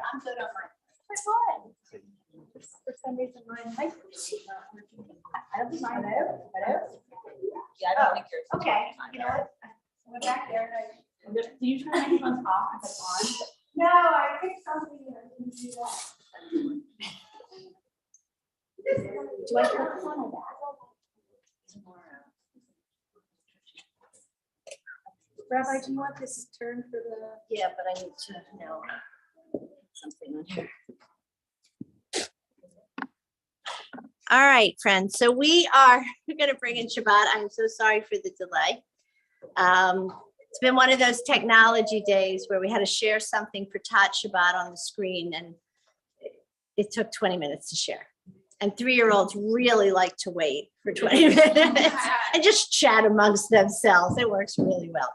I'm good on mine. It's fun. For some reason, mine might be not working. I don't think mine. Hello? Yeah, I don't think yours. Okay, you know what? We're back there. Do you turn anyone's off if it's on? No, I picked something that I didn't do that. Do I turn this on or that? Tomorrow. Rabbi, do you want this turn for the? Yeah, but I need to know something on here. All right, friends. So we're going to bring in Shabbat. I'm so sorry for the delay. It's been one of those technology days where we had to share something for Tot Shabbat on the screen, and it took 20 minutes to share. And 3-year-olds really like to wait for 20 minutes and just chat amongst themselves. It works really well.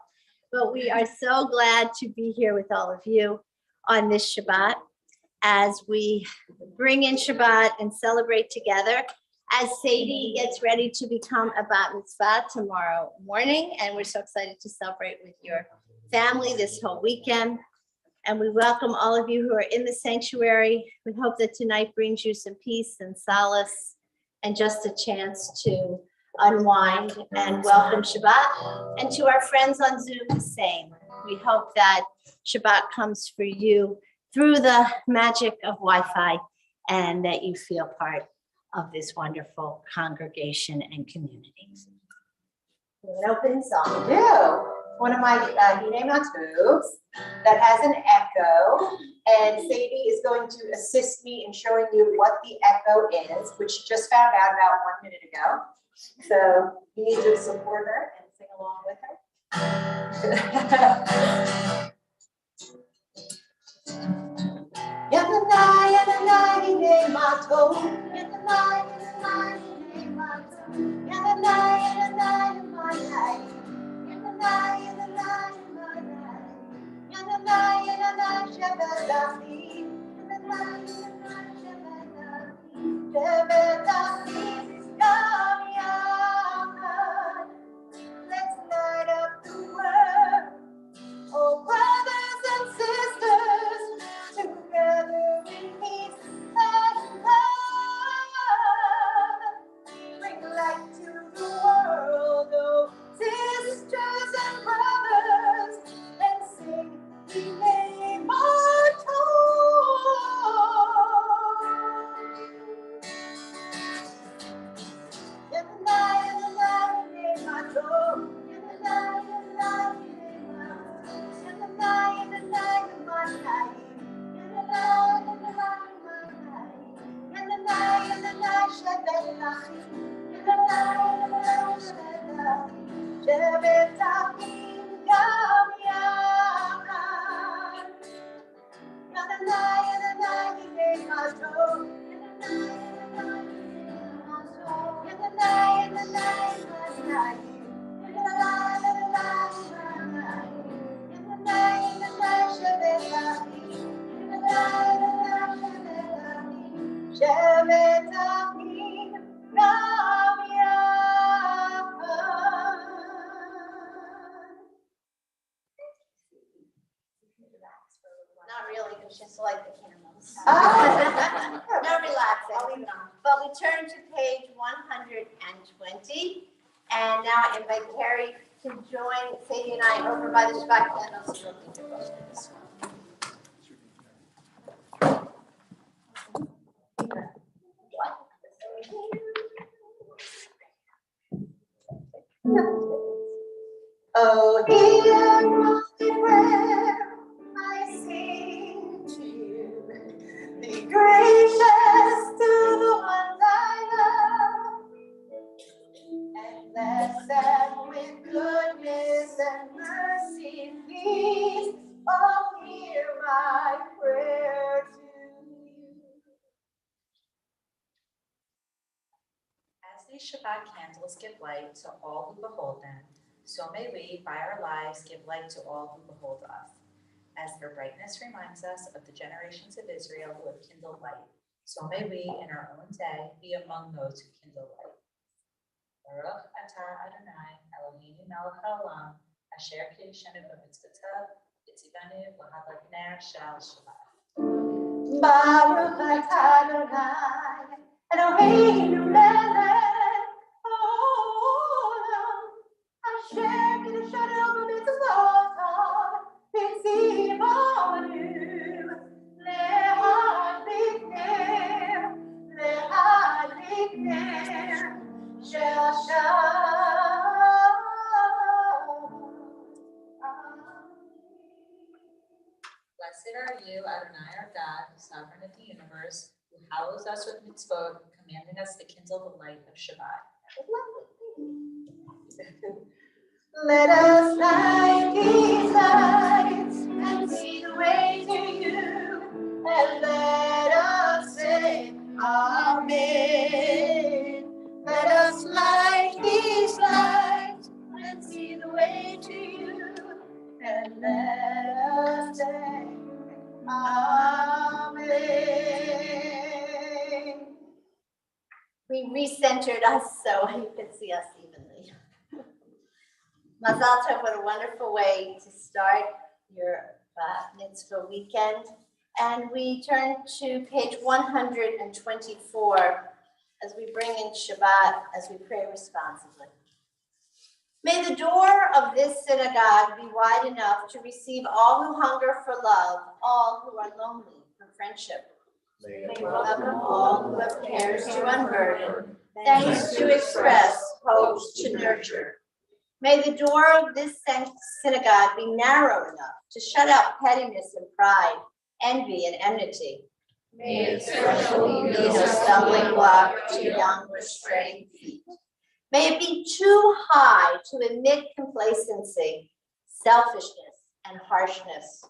But we are so glad to be here with all of you on this Shabbat as we bring in Shabbat and celebrate together as Sadie gets ready to become a bat mitzvah tomorrow morning. And we're so excited to celebrate with your family this whole weekend. And we welcome all of you who are in the sanctuary. We hope that tonight brings you some peace and solace and just a chance to unwind and welcome Shabbat. And to our friends on Zoom, the same. We hope that Shabbat comes for you through the magic of Wi-Fi and that you feel part of this wonderful congregation and community. An open song. Do one of my Hine Matus that has an echo, and Sadie is going to assist me in showing you what the echo is, which she just found out about 1 minute ago. So you need to support her and sing along with her. Let's light up the world. Oh, brothers and sisters, together in peace and love. Bring light to the world, oh, sisters and brothers, and sing the name of in the night, name of in the night, name of in the night, my night, in the night, in the night, Shabbat Lachim, in the night, Shabbat Lachim, Gam Yachad, in the night, name of in the night, in the night, my night, in the night, in the night, Shabbat Lachim, in the night, Shabbat Lachim, Gam Yachad. Not really, it's just like the candles. Oh. No relaxing. But we turn to page 120. And now I invite Carrie to join Sadie and I over by the Shabbat candles. Oh, hear my prayer, I sing to you. Be gracious to the ones I love, and bless them with goodness and mercy. Please, oh, hear my prayer to you. As these Shabbat candles give light to all who behold them, so may we, by our lives, give light to all who behold us. As their brightness reminds us of the generations of Israel who have kindled light, so may we, in our own day, be among those who kindle light. Baruch atah Adonai, Eloheinu melech haolam, asher kiddushanu b'mitzvotav, v'tzivanu l'hadlik ner shel Shabbat. Baruch atah Adonai, Eloheinu melech haolam, asher kiddushanu b'mitzvotav, v'tzivanu להדליק נר של Blessed are you, Adonai our God, sovereign of the universe, who hallows us with mitzvot, commanding us to kindle the light of Shabbat. Let us light these lights and see the way to you, and let us say Amen. Let us light these lights and see the way to you, and let us say Amen. We recentered us so you can see us evenly. Mazal tov, what a wonderful way to start your mitzvah weekend. And we turn to page 124 as we bring in Shabbat, as we pray responsibly. May the door of this synagogue be wide enough to receive all who hunger for love, all who are lonely for friendship. May welcome all who have cares to unburden, thanks to express, hopes to nurture. May the door of this synagogue be narrow enough to shut out pettiness and pride, envy and enmity. May it especially be a stumbling block to young restrained feet. May it be too high to admit complacency, selfishness, and harshness.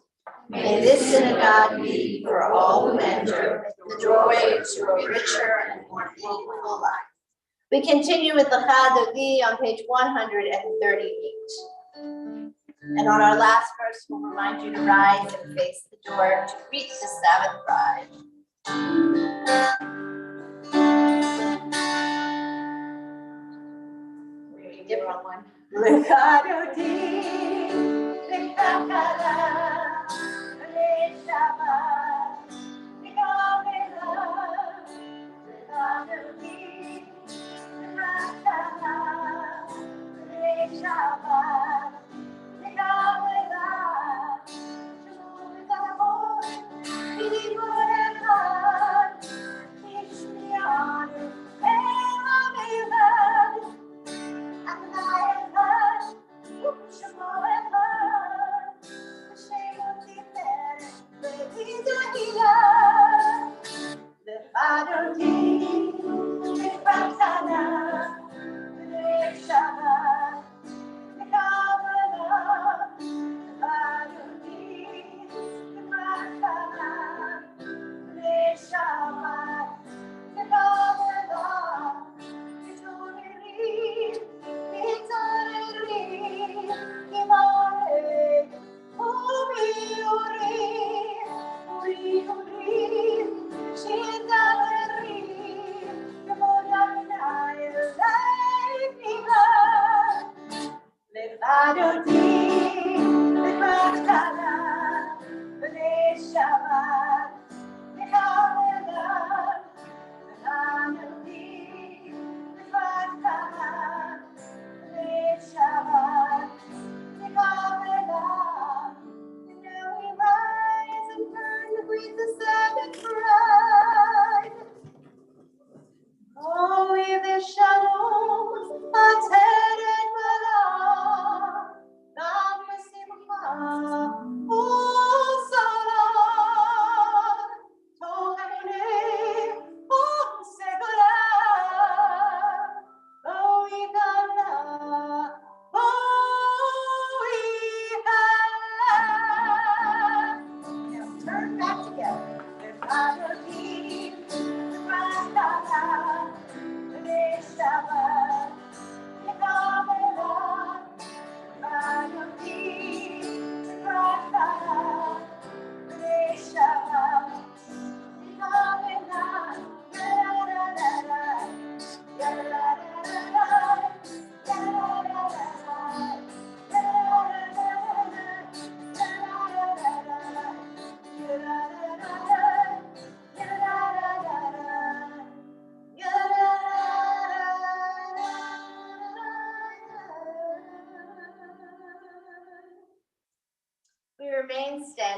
May this synagogue be, for all who enter, the doorway to a richer and more meaningful life. We continue with the Chadodi on page 138. And on our last verse, we'll remind you to rise and face the door to greet the Sabbath bride. We did wrong one. L'Chadodi, l'Chakala, l'Shabbat, l'Kavela, l'Chadodi, l'Chakala, l'Shabbat, l'Kavela, l'Shabbat, l'Kavela, l'Ishmianu, l'Amelad,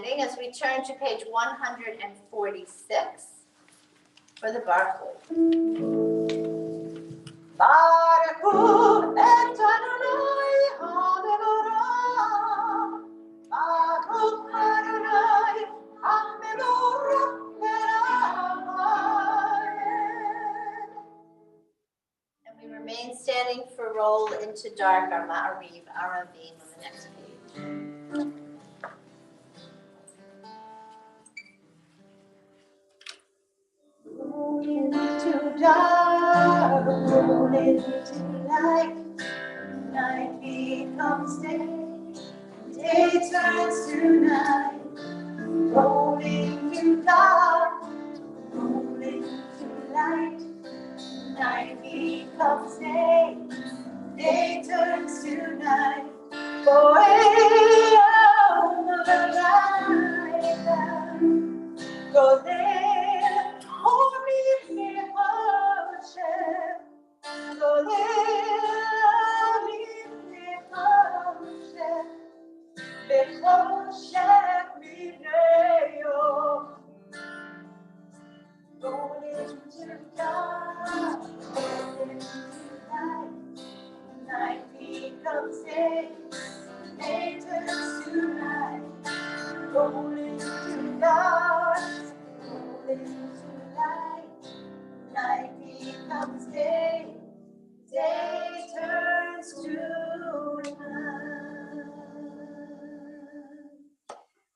standing as we turn to page 146 for the Barclay. Baruch et Adonai HaMevorach, Baruch Adonai HaMevorach Me'amayim. And we remain standing for roll into dark, our Ma'ariv, Aravim on the next page. Roll into dark, roll into light, night becomes day, day turns to night. Roll into dark, roll into light, night becomes day, day turns to night. For the light, go there, hold me near Hashem. Go there, near Hashem. Bechoshem Mineyo. Go into dark, go into light. Night becomes day, day turns to night. Roll into dark, roll into light. Night becomes day, day turns to night.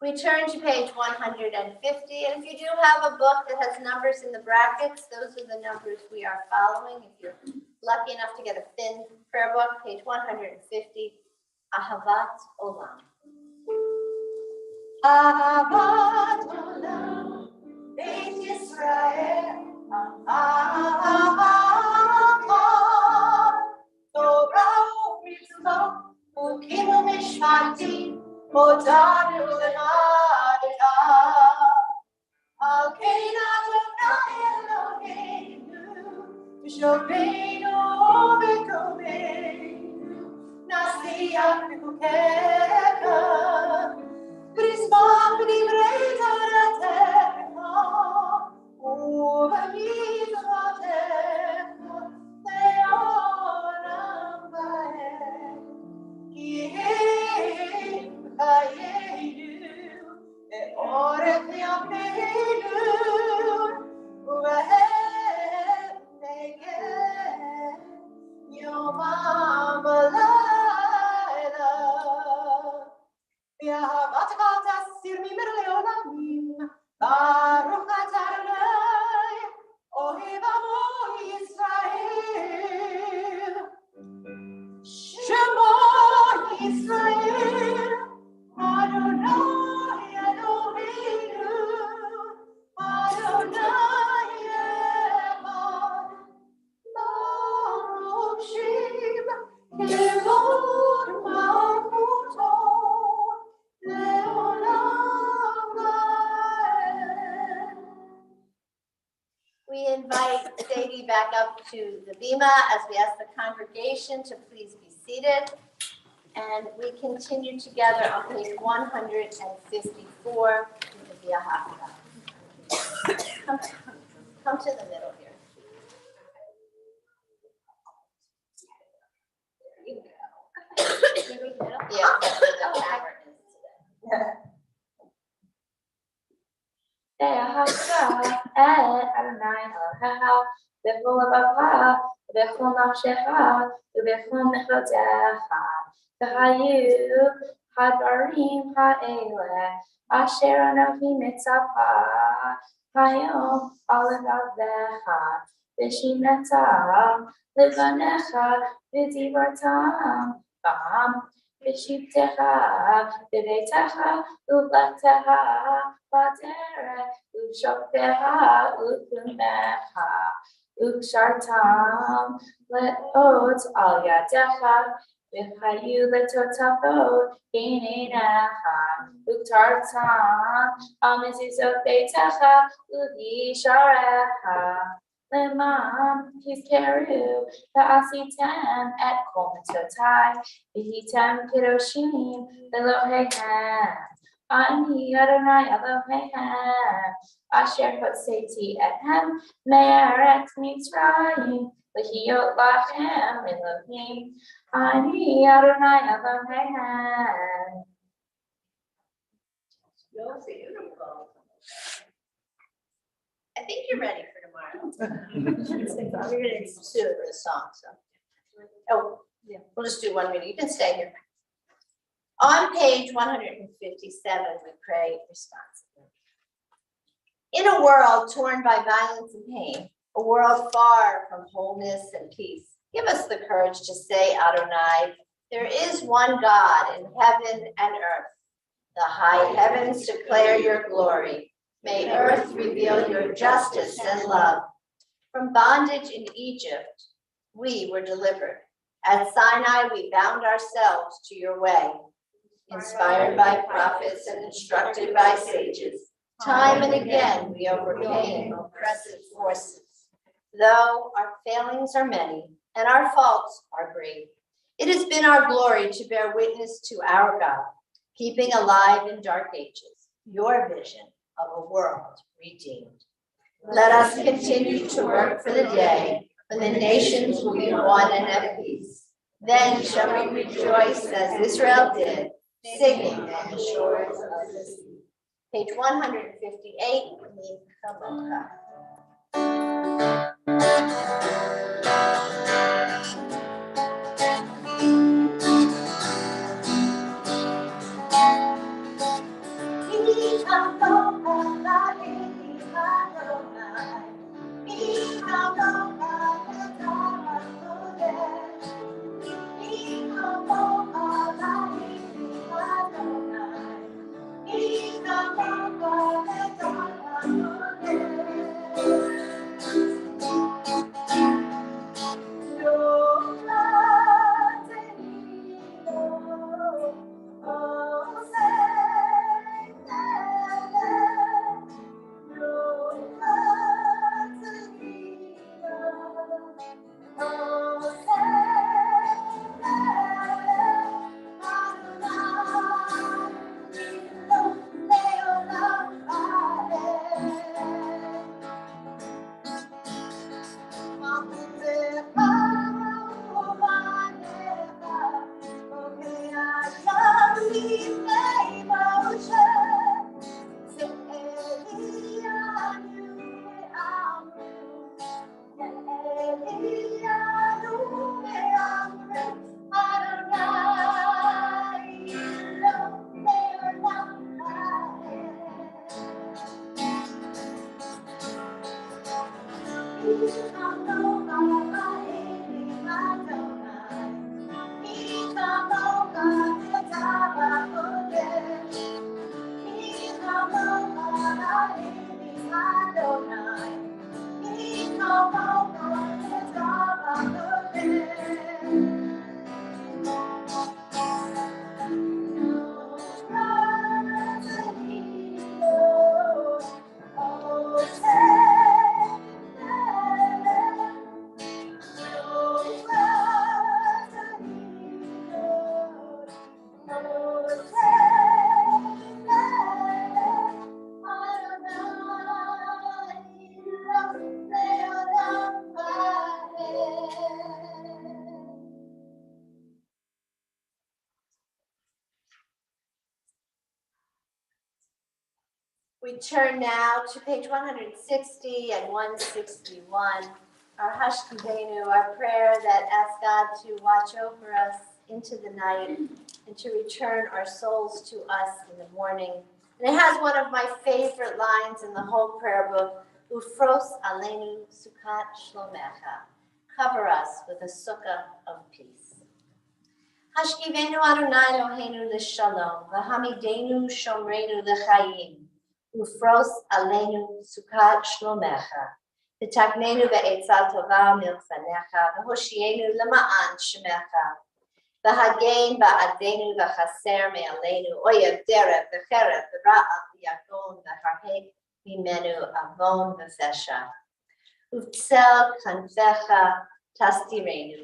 We turn to page 150, and if you do have a book that has numbers in the brackets, those are the numbers we are following. If you're lucky enough to get a thin prayer book, page 150, Ahavat Olam. Ahavat Olam, Beit Yisrael, Ahavat, Torah u'mitzvot, u'kim u'mishpatim, Odanu le'madikah. Al kein Adonai Eloheinu, b'shoveinu u'bekomeinu, nasiach b'chukecha, v'nismach b'divrei Toratecha, u'b'mitzvotecha, le'olam va'ed. Ki hein chayenu, ve'orech yameinu, u've'hem neged yomam v'layla. V'ahavatcha tasir mimir le'olamim, Baruch atah Adonai, ohev amo Yisrael. Shema Yisrael, Adonai Eloheinu, Adonai Echad, Baruch Shem Kevod Malchuto, Leolam Vaed. We invite Sadie back up to the bima as we ask the congregation to please be seated. And we continue together on page 154 with the Via Haftarah. Come to the middle here. There you go. Yeah, that's where the camera is today. Ve'ahavta et Adonai Elohecha b'chol levavecha v'b'chol nafshecha v'b'chol mechotecha v'hayu hadvarim ha'eleh asher anochi mitzapa hayom al levavecha v'shinata levanecha v'divartam bam v'shivtecha v'beitecha u'blechtecha Vaterech u'shoftecha u'kumecha u'kshartam le'ot al yadecha v'chayu le'totafot b'neinecha u'ktartam al mezuzot beitecha u'yisharecha le'man tizkeru v'asitem et kol mitotai v'hitem kedoshim Elohechem Ani Adonai Elohim, Asher Hotzeti Ethem, Me'eretz Mitzrayim, L'hiyot Lachem Elohim, Ani Adonai Elohim. I think you're ready for tomorrow. We're gonna do the song, so. Oh, yeah, we'll just do one minute. You can stay here. On page 157, we pray responsibly. In a world torn by violence and pain, a world far from wholeness and peace, give us the courage to say, Adonai, there is one God in heaven and earth. The high heavens declare your glory. May earth reveal your justice and love. From bondage in Egypt, we were delivered. At Sinai, we bound ourselves to your way. Inspired by prophets and instructed by sages, time and again we overcame oppressive forces. Though our failings are many and our faults are great, it has been our glory to bear witness to our God, keeping alive in dark ages your vision of a world redeemed. Let us continue to work for the day when the nations will be one and at peace. Then shall we rejoice as Israel did, singing on the shores of the sea. Page 158, Chamoka. We turn now to page 160 and 161, our Hashkivenu, our prayer that asks God to watch over us into the night and to return our souls to us in the morning. And it has one of my favorite lines in the whole prayer book, Ufros Aleinu Sukkot Shlomecha, cover us with a sukkah of peace. Hashkivenu Adonai Eloheinu l'shalom, v'hamidenu shomreinu l'chayim, Ufros Aleinu Sukkot Shlomecha, v'taknenu be'etzah tova milfanecha, v'hoshienu l'ma'an shemecha, v'hagein ba'adenu v'chaser me'aleinu, oyev derech v'cheref v'ra'av v'yagon v'harheg mimenu avon v'fesha. Uftsel kanfecha tastirenu,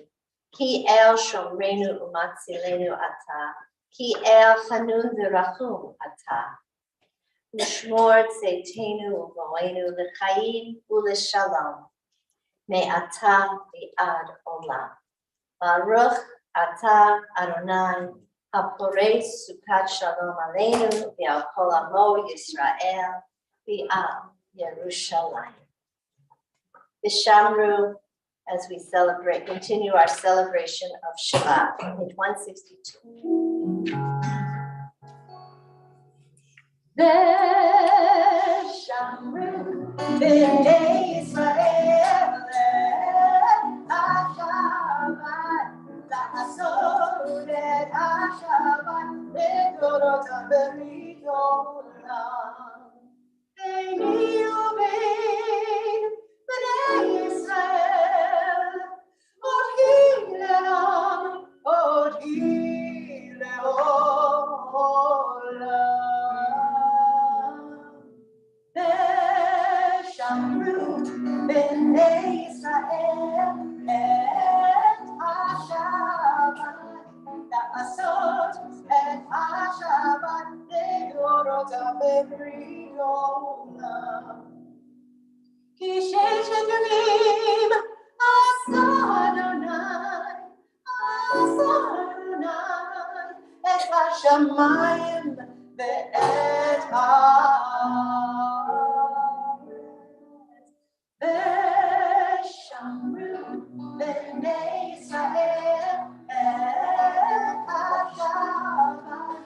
ki el shomrenu umatzilenu ata, Ki el chanun v'rachum ata. U'shmor tzeitenu u'vo'enu l'chaim u'l'shalom. Me'ata v'ad olam. Baruch ata Adonai ha'porei sukat shalom aleinu v'al kol amo Yisrael v'al Yerushalayim. V'shamru, as we celebrate, continue our celebration of Shabbat, page 162. V'shamru b'nei Yisrael HaShabbat la'asot et HaShabbat לדורותם ברית עולם. ביני ובין בני ישראל עוד היא לעם עוד היא לעולם. ושמרו בני ישראל את השבת לעשות את השבת לדורותם בברית עולם. כי ששת ימים עשה אדוני את השמיים ואת הארץ. ושמרו בני ישראל את השבת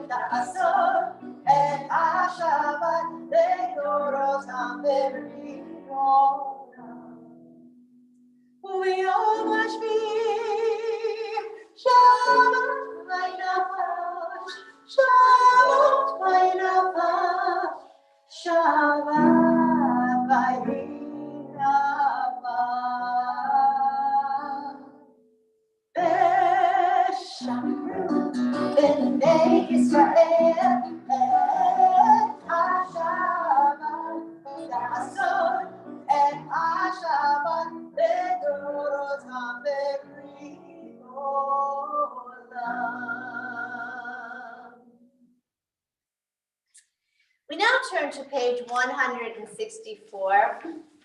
לעשות את השבת לדורותם בברית עולם. ויום השביעי שבת וינפש, שבת וינפש, שבת וינפש. ושמרו בני ישראל את השבת לעשות את השבת לדורותם בברית עולם. We now turn to page 164,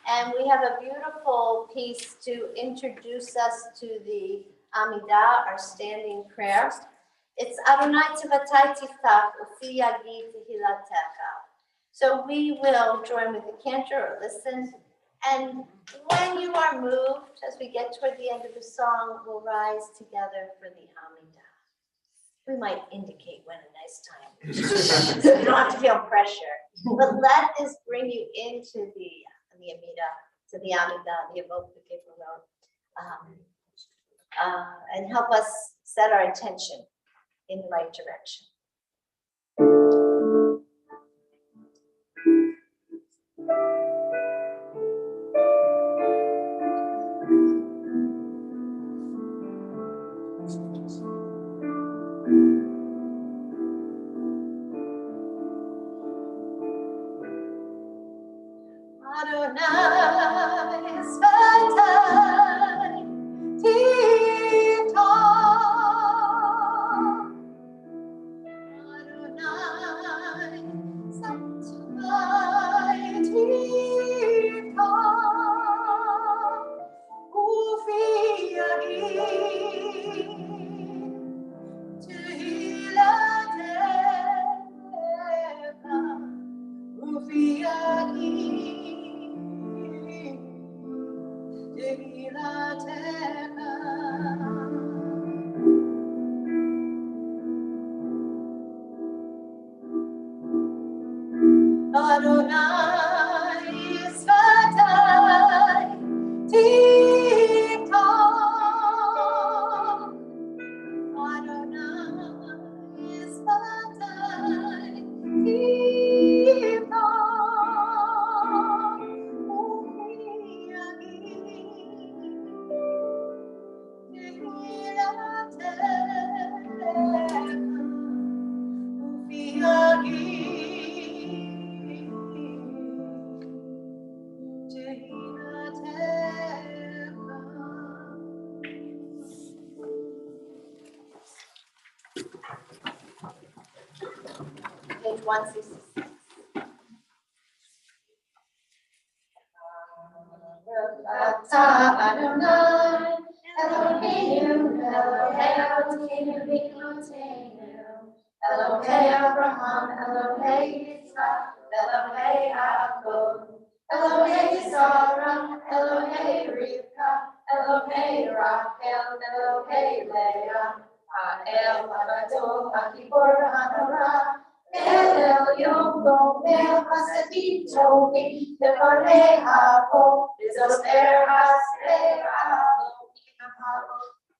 and we have a beautiful piece to introduce us to the Amidah, our standing prayer. It's Adonai Tivatai Tiftach Ufi Yagi Tehilatecha. So we will join with the Cantor or listen, and when you are moved, as we get toward the end of the song, we'll rise together for the Amidah. We might indicate when a nice time is. So you don't have to feel pressure. But let this bring you into the Amidah, to the Amidah, the Evoke the Giver, and help us set our attention in the right direction. Adonai Svatai Tiftach, Adonai Svatai Tiftach, Ufi Yagi Tehilatecha, Ufi Yagi page 166. Adonai, Eloheinu, Elohei Avotinu v'Imotenu, Elohei Abraham, Elohei Yitzchak, Elohei Yaakov, Elohei Sarah, Elohei Rivka, Elohei Rachel, Elohei Leah, Ha'el Haggadol, HaGibor HaNorah, El Elyon Gomer Hasadim Tovim, Devarei Havo, Zoser HaSe'ah,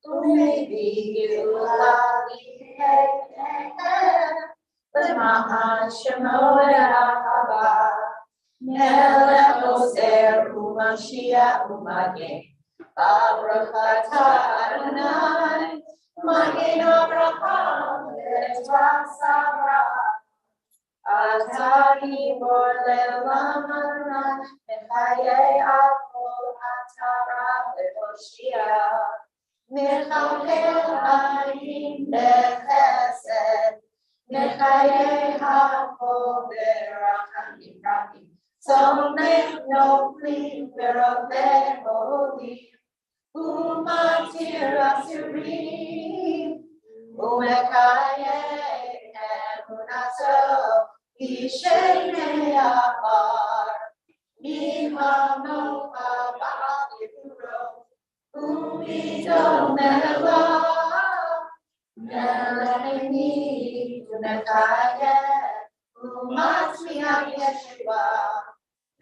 Umevi Geulah Li'Hem, L'Ma'an Shemo Yahava, Melech Ozer U'Mashiach U'Magen, Baruch Atah Adonai, Magen Avraham, Le'Etzrach Sarah. Atah Gibor Le'olam Adonai, Mechayei Hakol Atah Le'Hoshia, Mechalel Hayim B'Chesed, Mechayei Hakol B'Rachamim Rabim, Tzomech Noflim V'Rovei Olim, U'Matir Asurim, U'Mekayei Emunato, Yishenei Amar, Mimano Abal Yifuro, U'Midon Melech, Melechini, U'Mekayei, U'Matzmiach Yeshua,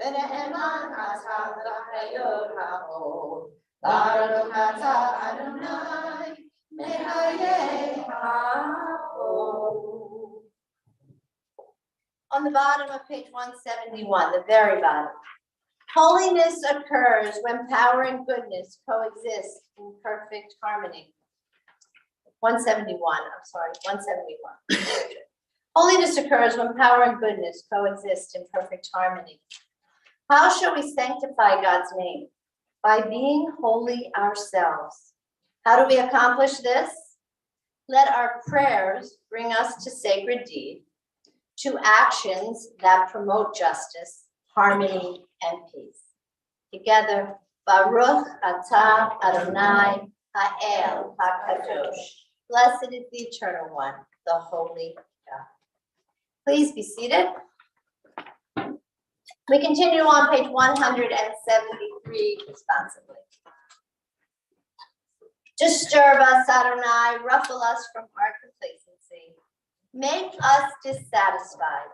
V'Ne'eman Atah L'Chayot HaOd, Baruch Atah Adonai, Mechayei HaOd. On the bottom of page 171, the very bottom. Holiness occurs when power and goodness coexist in perfect harmony. 171. Holiness occurs when power and goodness coexist in perfect harmony. How shall we sanctify God's name? By being holy ourselves. How do we accomplish this? Let our prayers bring us to sacred deed, to actions that promote justice, harmony, and peace. Together, Baruch Atah Adonai Ha'el HaKadosh. Blessed is the Eternal One, the Holy God. Please be seated. We continue on page 173 responsibly. Disturb us, Adonai, ruffle us from our complacency. Make us dissatisfied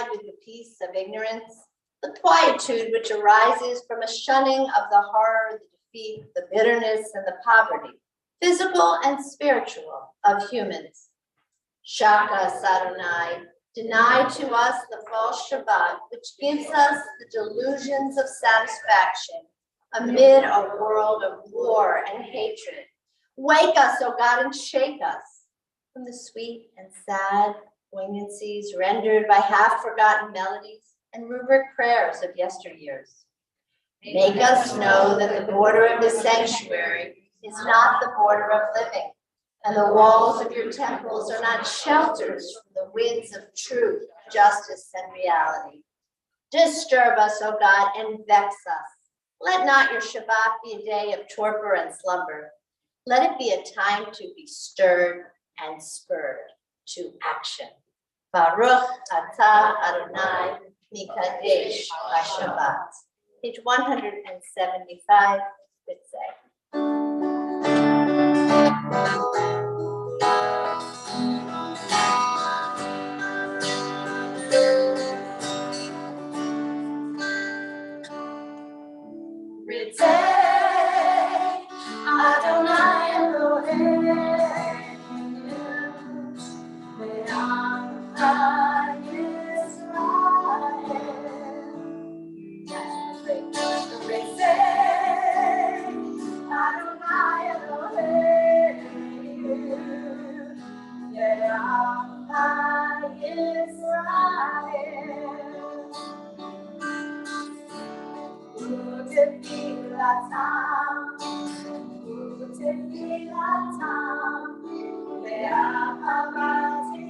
with the peace of ignorance, the quietude which arises from a shunning of the horror, the defeat, the bitterness, and the poverty, physical and spiritual, of humans. Shock us, Adonai. Deny to us the false Shabbat, which gives us the delusions of satisfaction amid a world of war and hatred. Wake us, O God, and shake us from the sweet and sad poignancies rendered by half-forgotten melodies and rubric prayers of yesteryears. Make us know that the border of the sanctuary is not the border of living, and the walls of your temples are not shelters from the winds of truth, justice, and reality. Disturb us, O God, and vex us. Let not your Shabbat be a day of torpor and slumber. Let it be a time to be stirred and spurred to action. Baruch Atah Adonai Mikadesh HaShabbat. Page 175, would say. Ritzei Adonai Eloheinu ve'amcha Yisrael. Ritzei Adonai Eloheinu ve'amcha Yisrael. Utefilatan, ve'ahavati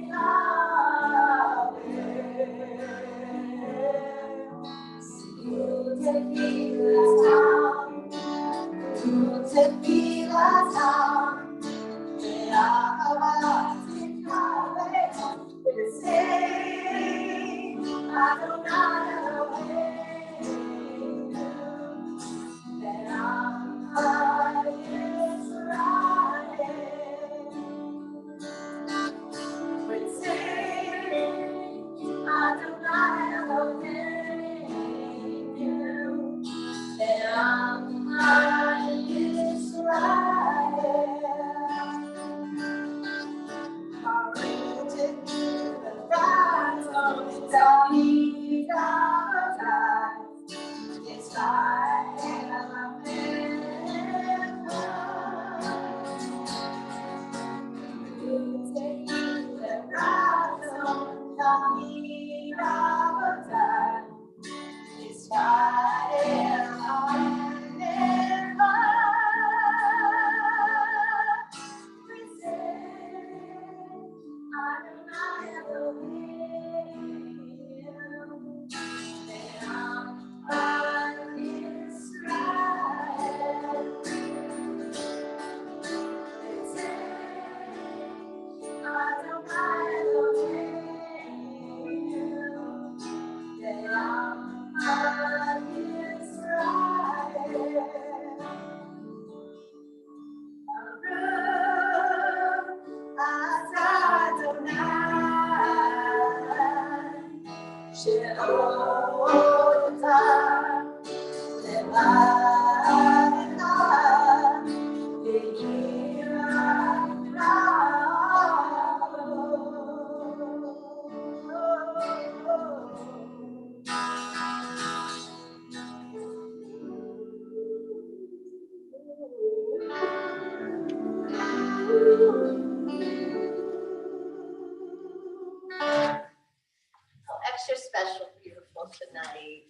Extra special, beautiful tonight.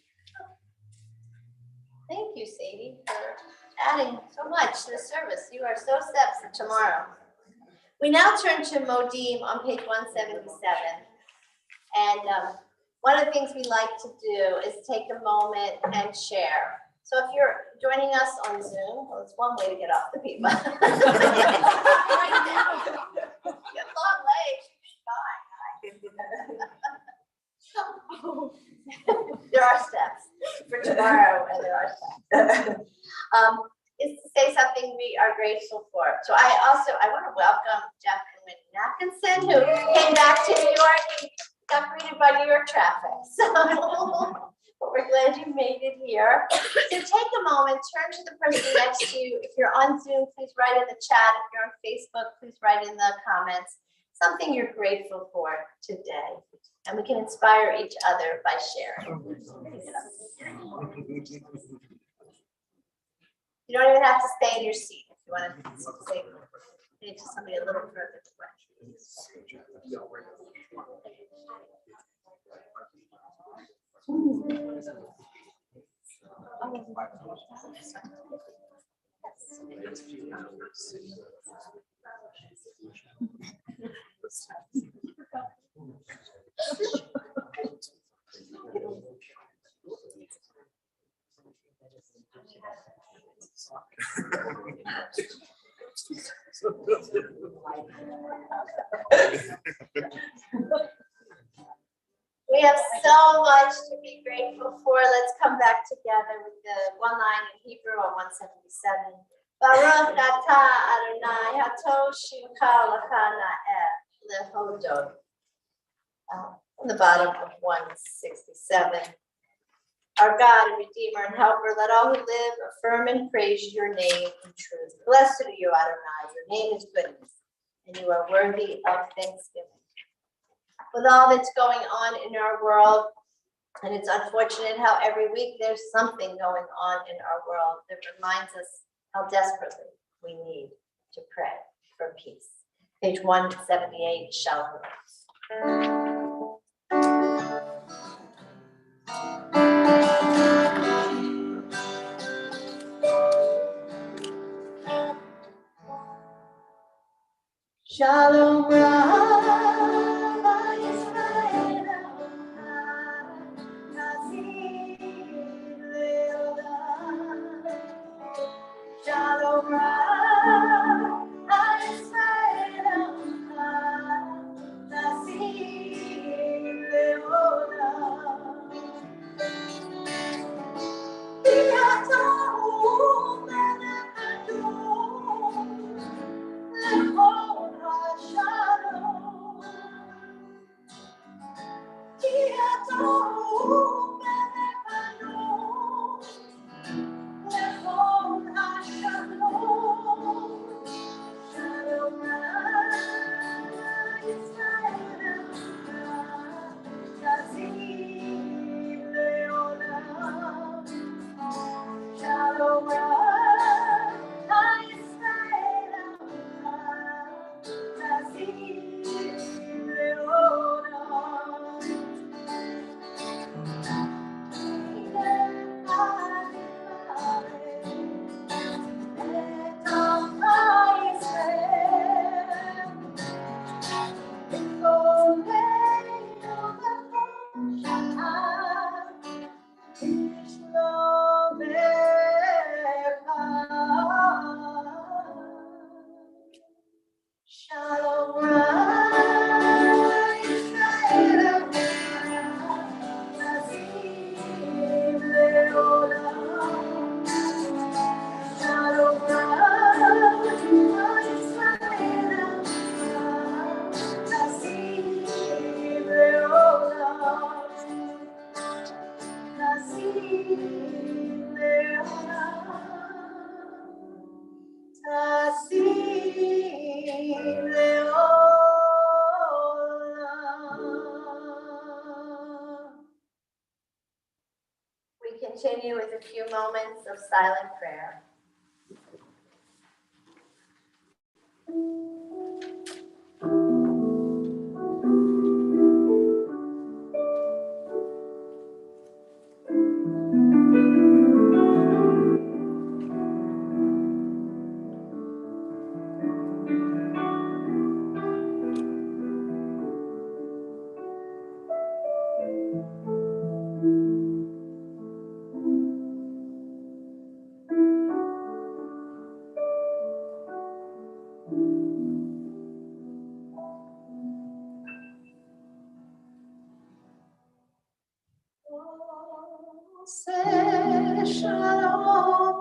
Thank you, Sadie, for adding so much to the service. You are so set for tomorrow. We now turn to Modim on page 177. And one of the things we like to do is take a moment and share. So if you're joining us on Zoom, well, it's one way to get off the people. Right now. You have long legs, you should die. There are steps for tomorrow, and there are steps. Is to say something we are grateful for. So I want to welcome Jeff and Wendy Atkinson, who came back to New York and got greeted by New York traffic. So but we're glad you made it here. So take a moment, turn to the person next to you. If you're on Zoom, please write in the chat. If you're on Facebook, please write in the comments something you're grateful for today. And we can inspire each other by sharing. You don't even have to stay in your seat if you want to say it to somebody a little further away. We have so much to be grateful for. Let's come back together with the one line in Hebrew on 177. Baruch atah Adonai hatoshimcha lachanaeh lehodod. On the bottom of 167. Our God and Redeemer and Helper, let all who live affirm and praise your name in truth. Blessed are you, Adonai. Your name is goodness, and you are worthy of thanksgiving. With all that's going on in our world, and it's unfortunate how every week there's something going on in our world that reminds us how desperately we need to pray for peace. Page 178, Shalom. Shalom Rabbi Israel, Nazir we continue with a few moments of silent prayer. Say shalom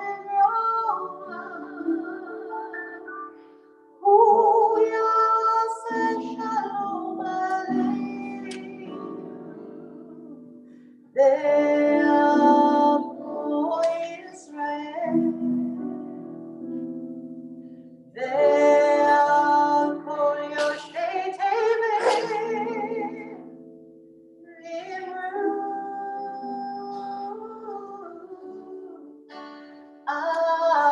say shalom Ve'amo Israel Ve'akol yoshei tevei Amen.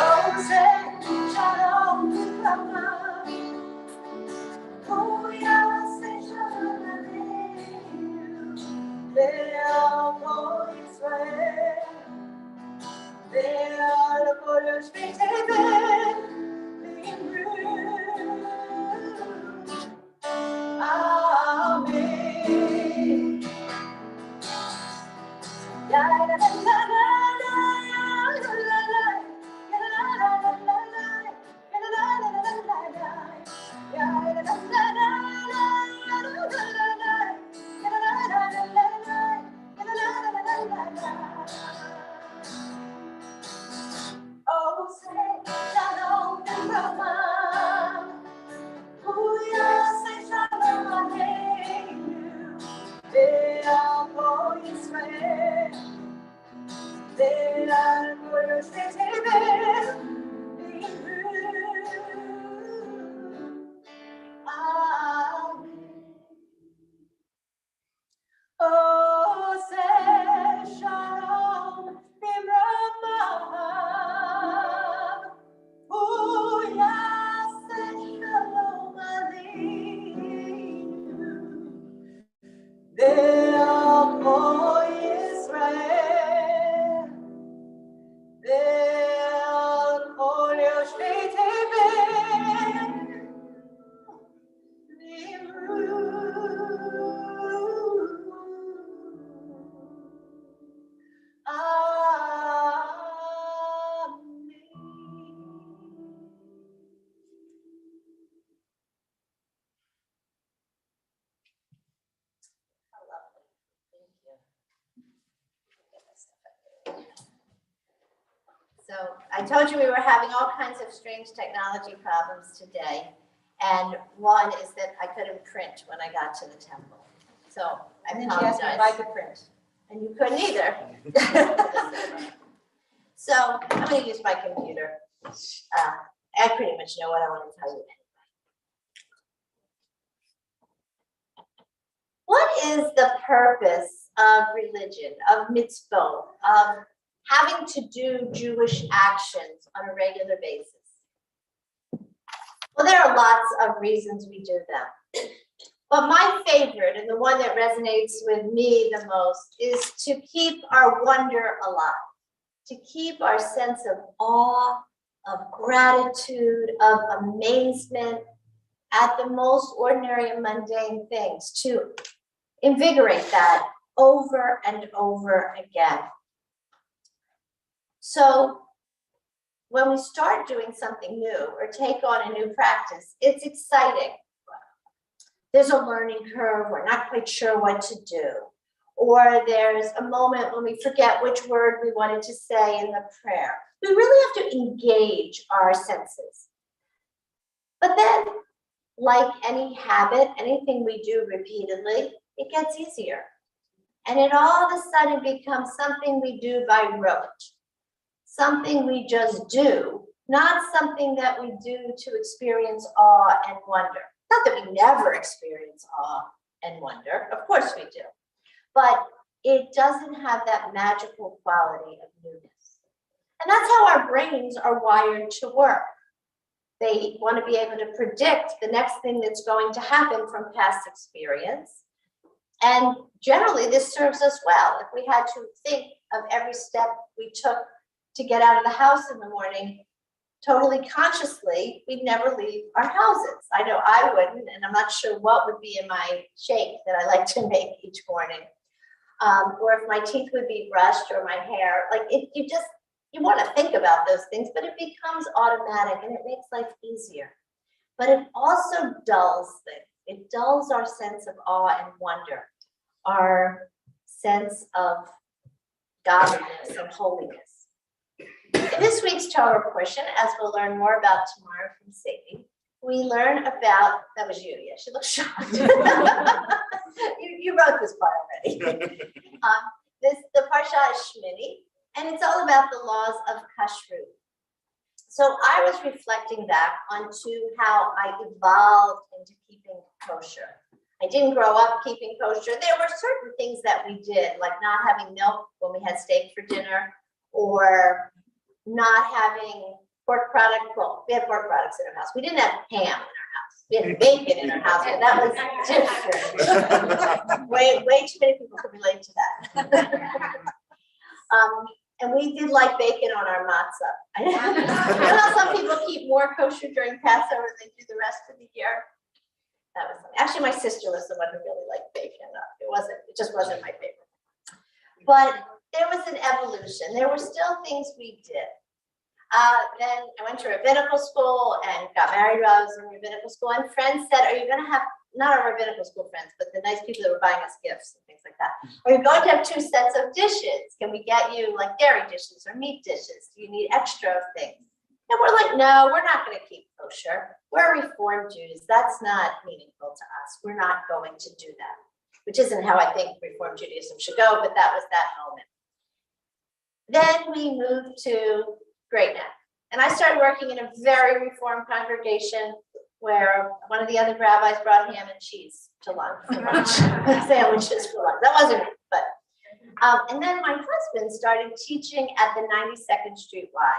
Oh, say shalom Rama. Say shalom Aleinu. Ve'amo Yisrael. Ve'akol yoshei tevei. Amen. Oh, say shalom Bimramav. Oh, say shalom Aleinu. Ve'amo Yisrael. Ve'akol yoshei tevei. So I told you we were having all kinds of strange technology problems today. And one is that I couldn't print when I got to the temple. So I And then she asked me if I could print. And you couldn't either. So I'm going to use my computer. I pretty much know what I want to tell you. What is the purpose of religion, of mitzvot, of having to do Jewish actions on a regular basis? Well, there are lots of reasons we do them. But my favorite, and the one that resonates with me the most, is to keep our wonder alive, to keep our sense of awe, of gratitude, of amazement at the most ordinary and mundane things, to invigorate that over and over again. So when we start doing something new or take on a new practice, it's exciting. There's a learning curve, we're not quite sure what to do. Or there's a moment when we forget which word we wanted to say in the prayer. We really have to engage our senses. But then, like any habit, anything we do repeatedly, it gets easier. And it all of a sudden becomes something we do by rote. Something we just do, not something that we do to experience awe and wonder. Not that we never experience its awe and wonder. Of course we do. But it doesn't have that magical quality of newness. And that's how our brains are wired to work. They want to be able to predict the next thing that's going to happen from past experience. And generally, this serves us well. If we had to think of every step we took to get out of the house in the morning, totally consciously, we'd never leave our houses. I know I wouldn't, and I'm not sure what would be in my shake that I like to make each morning. Or if my teeth would be brushed or my hair, like you want to think about those things, but it becomes automatic and it makes life easier. But it also dulls things. It dulls our sense of awe and wonder, our sense of godliness and holiness. In this week's Torah portion, as we'll learn more about tomorrow from Sadie, we learn about, that was you, yeah, she looks shocked. you wrote this part already. The Parsha is Shmini, and it's all about the laws of kashrut. So I was reflecting back onto how I evolved into keeping kosher. I didn't grow up keeping kosher. There were certain things that we did, like not having milk when we had steak for dinner, or not having pork product. Well, we had pork products in our house. We didn't have ham in our house. We had bacon in our house, and that was different. way too many people could relate to that. And we did like bacon on our matzah. I know how some people keep more kosher during Passover than they do the rest of the year. That was funny. Actually, my sister was the one who really liked bacon. It just wasn't my favorite. But there was an evolution. There were still things we did. Then I went to rabbinical school and got married while I was in rabbinical school. And friends said, are you going to have, not our rabbinical school friends, but the nice people that were buying us gifts and things like that. Are you going to have 2 sets of dishes? Can we get you like dairy dishes or meat dishes? Do you need extra things? And we're like, no, we're not going to keep kosher. We're Reformed Jews. That's not meaningful to us. We're not going to do that, which isn't how I think Reformed Judaism should go, but that was that moment. Then we moved to Great Neck. And I started working in a very Reformed congregation where one of the other rabbis brought ham and cheese to lunch, sandwiches for lunch. That wasn't it, but. And then my husband started teaching at the 92nd Street Y.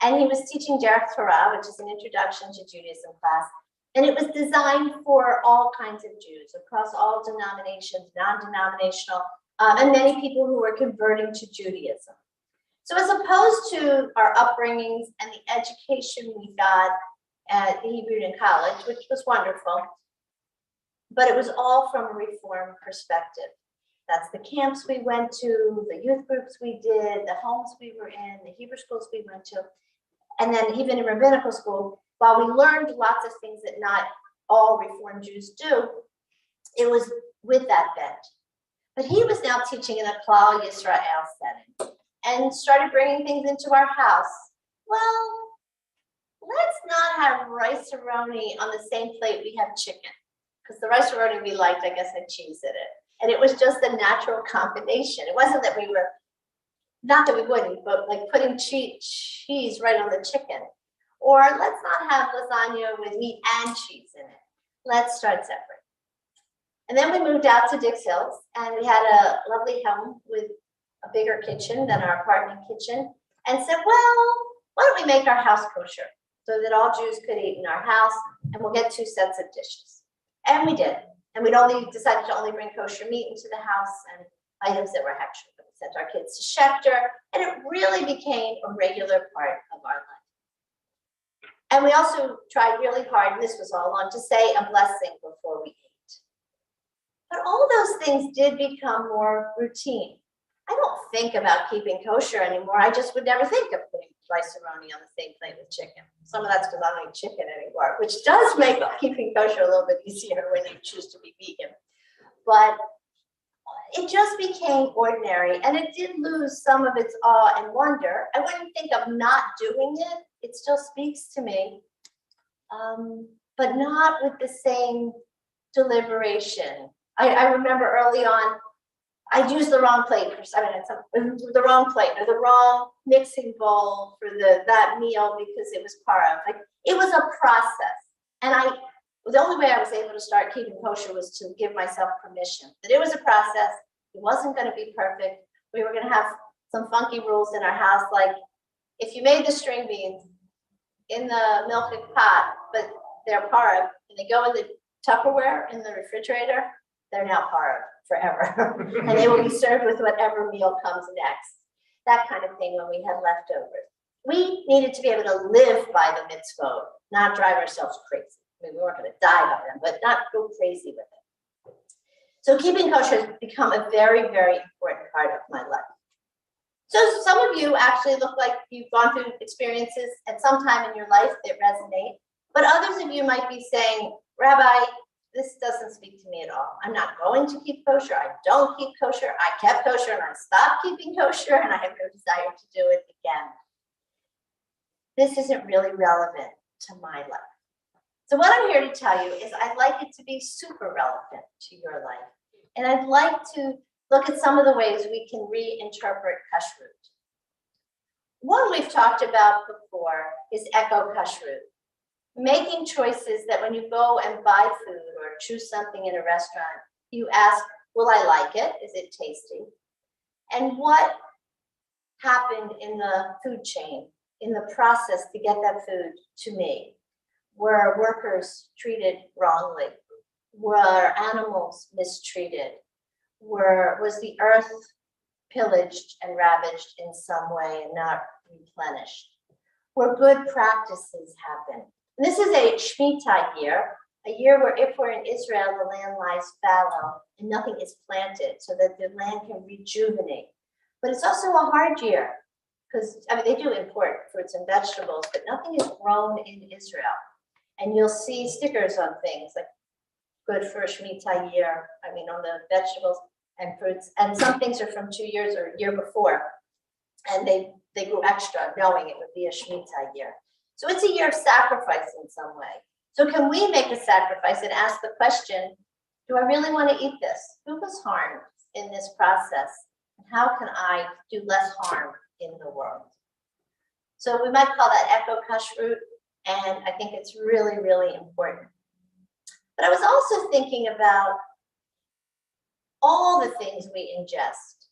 And he was teaching Derech Torah, which is an introduction to Judaism class. And it was designed for all kinds of Jews across all denominations, non-denominational, and many people who were converting to Judaism. So as opposed to our upbringings and the education we got at the Hebrew in college, which was wonderful, but it was all from a Reform perspective. That's the camps we went to, the youth groups we did, the homes we were in, the Hebrew schools we went to. And then even in rabbinical school, while we learned lots of things that not all Reformed Jews do, it was with that bent. But he was now teaching in a Klal Yisrael setting and started bringing things into our house. Well, let's not have rice-a-roni on the same plate we have chicken, because the rice-a-roni we liked, I guess, had cheese in it. And it was just a natural combination. It wasn't that we were, not that we wouldn't, but like putting cheese right on the chicken. Or let's not have lasagna with meat and cheese in it. Let's start separate. And then we moved out to Dix Hills, and we had a lovely home with a bigger kitchen than our apartment kitchen, and said, well, why don't we make our house kosher so that all Jews could eat in our house, and we'll get 2 sets of dishes. And we did. And we'd only decided to only bring kosher meat into the house and items that were hechsher. We sent our kids to Schechter, and it really became a regular part of our life. And we also tried really hard, and this was all along, to say a blessing before we ate. But all those things did become more routine. I don't think about keeping kosher anymore. I just would never think of putting rice-a-roni on the same plate with chicken. Some of that's because I don't eat chicken anymore, which does make keeping kosher a little bit easier when you choose to be vegan. But it just became ordinary, and it did lose some of its awe and wonder. I wouldn't think of not doing it. It still speaks to me, but not with the same deliberation. I remember early on, I'd use the wrong plate the wrong plate or the wrong mixing bowl for that meal because it was part of, like, it was a process. And the only way I was able to start keeping kosher was to give myself permission, that it was a process. It wasn't going to be perfect. We were going to have some funky rules in our house, like if you made the string beans in the milk pot, but they're parv, and they go in the Tupperware in the refrigerator, they're now parv forever. And they will be served with whatever meal comes next. That kind of thing when we had leftovers. We needed to be able to live by the mitzvot, not drive ourselves crazy. I mean, we weren't going to die by them, but not go crazy with it. So keeping kosher has become a very, very important part of my life. So some of you actually look like you've gone through experiences at some time in your life that resonate, but others of you might be saying, Rabbi, this doesn't speak to me at all. I'm not going to keep kosher. I don't keep kosher. I kept kosher and I stopped keeping kosher and I have no desire to do it again. This isn't really relevant to my life. So what I'm here to tell you is I'd like it to be super relevant to your life. And I'd like to look at some of the ways we can reinterpret kashrut. One we've talked about before is eco-kashrut. Making choices that when you go and buy food or choose something in a restaurant, you ask, will I like it? Is it tasty? And what happened in the food chain, in the process to get that food to me? Were workers treated wrongly? Were animals mistreated? Was the earth pillaged and ravaged in some way and not replenished? Were good practices happen? And this is a Shemitah year, a year where if we're in Israel, the land lies fallow and nothing is planted so that the land can rejuvenate. But it's also a hard year because, I mean, they do import fruits and vegetables, but nothing is grown in Israel. And you'll see stickers on things like good for a Shemitah year, I mean, on the vegetables and fruits. And some things are from 2 years or a year before. And they grew extra knowing it would be a Shemitah year. So it's a year of sacrifice in some way. So can we make a sacrifice and ask the question, do I really want to eat this? Who was harmed in this process? And how can I do less harm in the world? So we might call that eco-kashrut, and I think it's really, really important. But I was also thinking about all the things we ingest.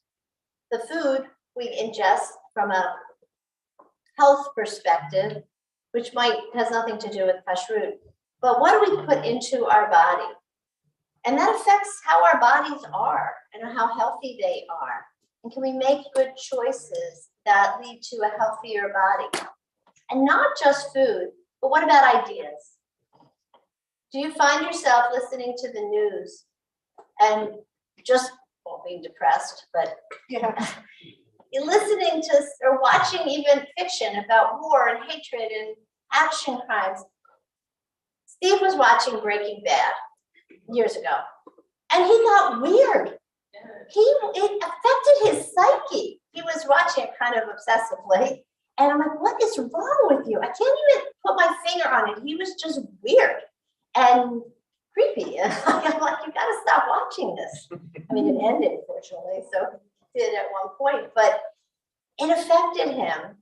The food we ingest from a health perspective, which has nothing to do with kashrut, but what do we put into our body? And that affects how our bodies are and how healthy they are. And can we make good choices that lead to a healthier body? And not just food, but what about ideas? Do you find yourself listening to the news and just, well, being depressed, but you're listening to or watching even fiction about war and hatred and action crimes? Steve was watching Breaking Bad years ago, and he got weird. It affected his psyche. He was watching it kind of obsessively, and I'm like, what is wrong with you? I can't even put my finger on it. He was just weird and creepy. And I'm like, you gotta stop watching this. I mean, it ended, fortunately, so it did at one point, but it affected him,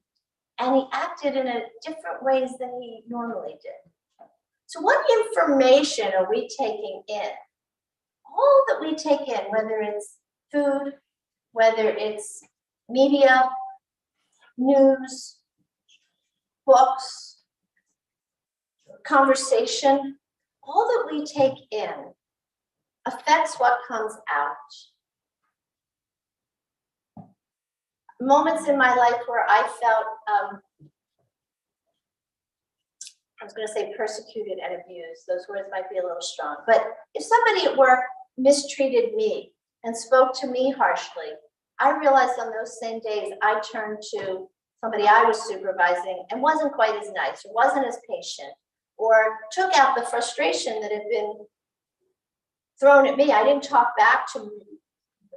and he acted in a different ways than he normally did. So what information are we taking in? All that we take in, whether it's food, whether it's media, news, books, conversation, all that we take in affects what comes out. Moments in my life where I felt, I was going to say persecuted and abused. Those words might be a little strong. But if somebody at work mistreated me and spoke to me harshly, I realized on those same days I turned to somebody I was supervising and wasn't quite as nice, or wasn't as patient, or took out the frustration that had been thrown at me. I didn't talk back to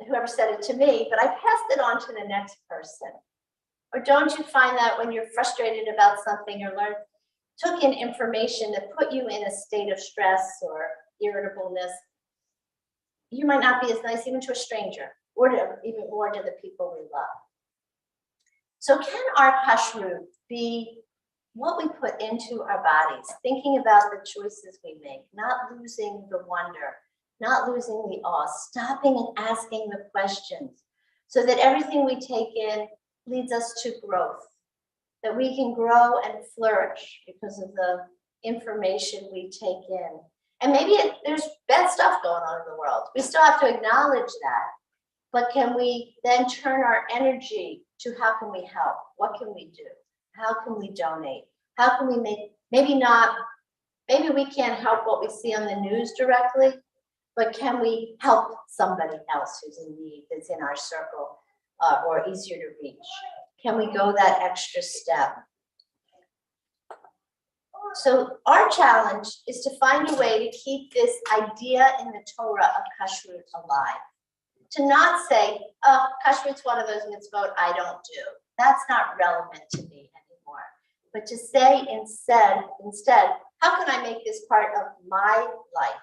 whoever said it to me, but I passed it on to the next person. Or don't you find that when you're frustrated about something or took in information that put you in a state of stress or irritableness, you might not be as nice even to a stranger, or even more to the people we love. So can our kashrut be what we put into our bodies, thinking about the choices we make, not losing the wonder, not losing the awe, stopping and asking the questions so that everything we take in leads us to growth, that we can grow and flourish because of the information we take in. And maybe there's bad stuff going on in the world. We still have to acknowledge that. But can we then turn our energy to how can we help? What can we do? How can we donate? How can we make, maybe we can't help what we see on the news directly, but can we help somebody else who's in need, that's in our circle or easier to reach? Can we go that extra step? So our challenge is to find a way to keep this idea in the Torah of kashrut alive. To not say, oh, kashrut's one of those mitzvot I don't do. That's not relevant to me anymore. But to say instead, how can I make this part of my life?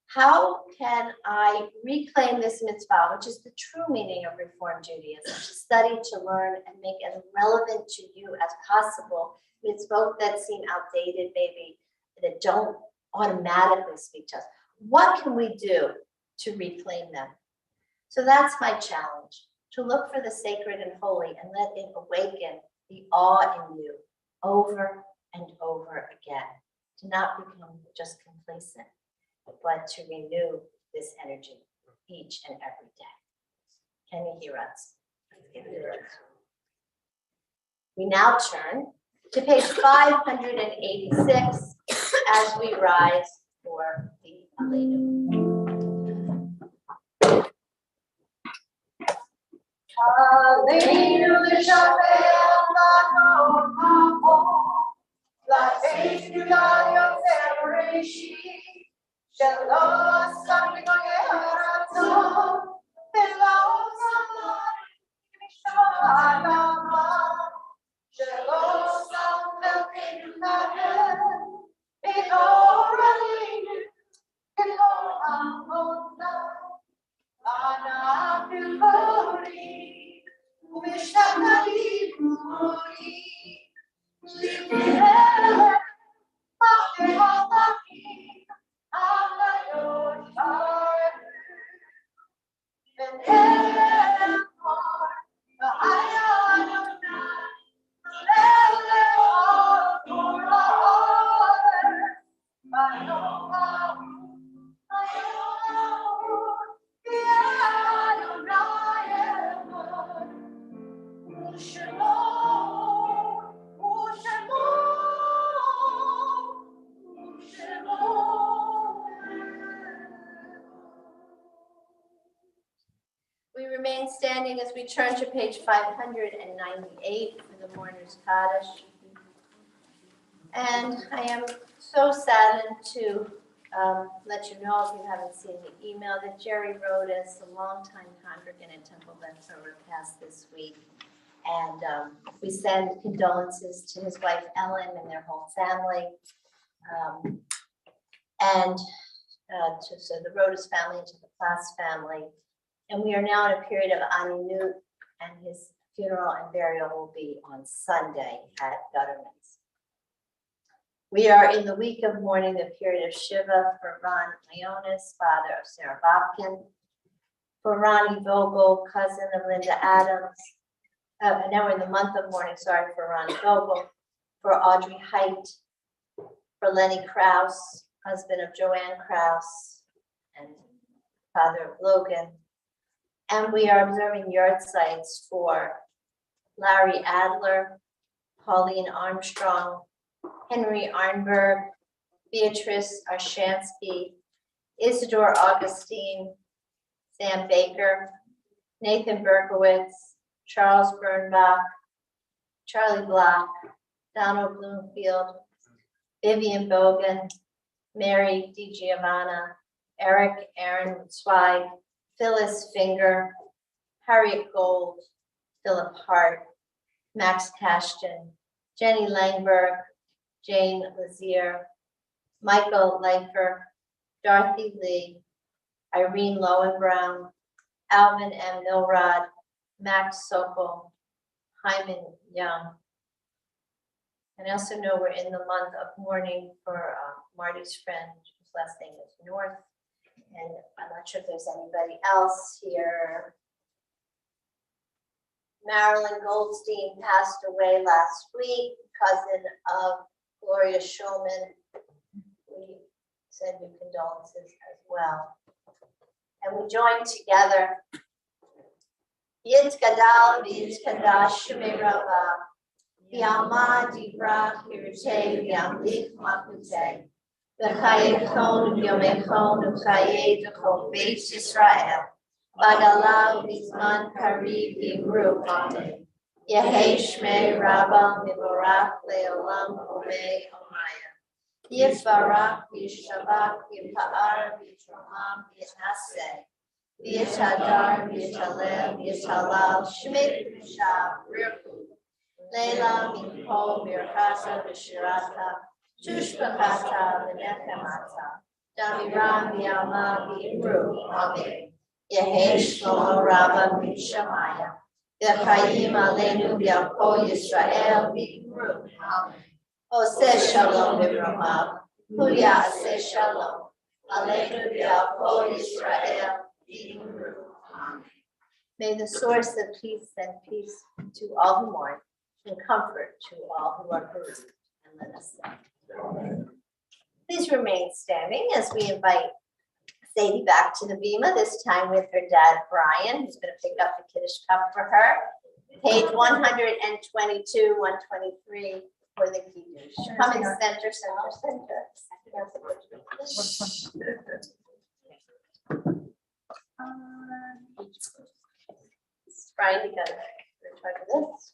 How can I reclaim this mitzvah, which is the true meaning of Reform Judaism, to study, to learn, and make as relevant to you as possible mitzvot that seem outdated, maybe, that don't automatically speak to us. What can we do to reclaim them? So that's my challenge, to look for the sacred and holy and let it awaken the awe in you over and over again, to not become just complacent, but to renew this energy each and every day. Can you hear us? We now turn to page 586 as we rise for the Aleinu. Aleinu l'shaber la'non ha'or, la'einu la'yoter reshit, shelo asam b'noyeh haratzon, ve'la'ot zamayim mishpat ha'amar, shelo asam melkeinu lahem, be'or aleinu, be'or ha'monah. אנחנו קוראים ומשתחווים קוראים לפניהם אחרי החגים החיות ונאמר והיה אדוני ללאות כל הארץ ביום ההוא We remain standing as we turn to page 598 for the Mourner's Kaddish. And I am so saddened to let you know, if you haven't seen the email, that Jerry wrote us, a longtime congregant in Temple Beth Torah, passed this week. And we send condolences to his wife Ellen and their whole family. So the Rodas family and to the Klaas family. And we are now in a period of Aninut, and his funeral and burial will be on Sunday at Gutterman's. We are in the week of mourning, the period of Shiva for Ron Leonis, father of Sarah Bobkin, for Ronnie Vogel, cousin of Linda Adams. And now we're in the month of mourning, for Ronnie Vogel, for Audrey Height, for Lenny Krause, husband of Joanne Krause, and father of Logan. And we are observing yard sites for Larry Adler, Pauline Armstrong, Henry Arnberg, Beatrice Arshansky, Isidore Augustine, Sam Baker, Nathan Berkowitz, Charles Bernbach, Charlie Block, Donald Bloomfield, Vivian Bogan, Mary DiGiovanna, Eric Aaron Zweig, Phyllis Finger, Harriet Gold, Philip Hart, Max Cashton, Jenny Langberg, Jane Lazier, Michael Leifer, Dorothy Lee, Irene Lowenbrown, Alvin M. Milrod, Max Sokol, Hyman Young, And I also know we're in the month of mourning for Marty's friend, whose last name is North. And I'm not sure if there's anybody else here. Marilyn Goldstein passed away last week, cousin of Gloria Schulman. We send you condolences as well. And we join together. Yitz Gadal, Yitz Kadash, Shemei Rabba, Yama Dibra, Kirte, Yamlik Makute, the Chayechon, Yomechon, Uchaye, the Chol Beis Yisrael, Badala, Bizman, Karib, Yimru, Amen. Yehei Shmei Rabba, Mivorach, Leolam, Omei, Omaya. Yivarach, Yishabach, Yipa'ar, Yitromam, Yinaseh. Yishadar, Yishalel, Yishalal, Shmit, Yishab, Rirku, Leila, Mikol, Mirchasa, Vishirata, Shushbachata, Venechemata, Damiram, Yama, Vimru, Amen. Yehesh, Shlomo, Rabba, Mishamaya, Yechayim, Aleinu, Yalko, Yisrael, Vimru, Amen. Oseh Shalom, Vimromav, Huya, Aseh Shalom, Aleinu, Yalko, Yisrael, may the source of peace send peace to all who mourn and comfort to all who are bereaved. And let us say. Please remain standing as we invite Sadie back to the bima, this time with her dad, Brian, who's going to pick up the Kiddush cup for her. Page 122, 123 for the Kiddush. Come in center. Brian, you got it. Try for this.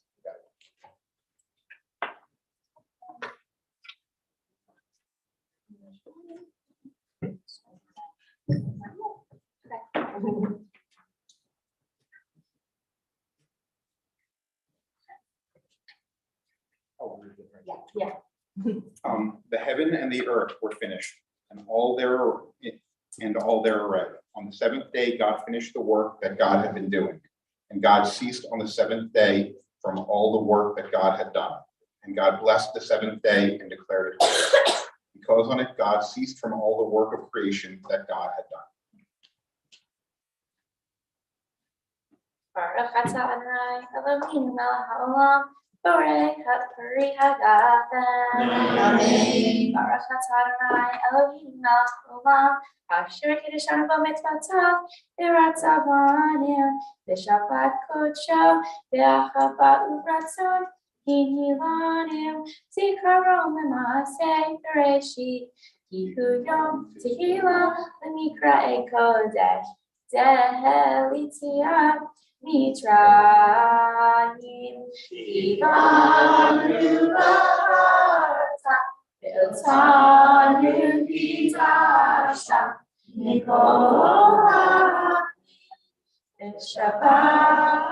Yeah. The heaven and the earth were finished, and all their array. On the seventh day, God finished the work that God had been doing, and God ceased on the seventh day from all the work that God had done. And God blessed the seventh day and declared it holy, because on it God ceased from all the work of creation that God had done. Baruch atah Adonai Eloheinu melech haolam, borei ha'peri ha'gafen. Amen. Baruch atah Adonai Eloheinu melech haolam, asher kiddushanu b'mitzvotav, v'ratzah b'anim, v'shabbat kodsho, v'achavat u'ratzon, hinhilanim, zikaron l'maaseh bereshit, kihu yom tehillah l'mikra'ei kodesh, zeh Mitzrayim, Ivanu B'Arza, V'Otanu B'Dashta, Mikol Ha'Amim, V'Shabbat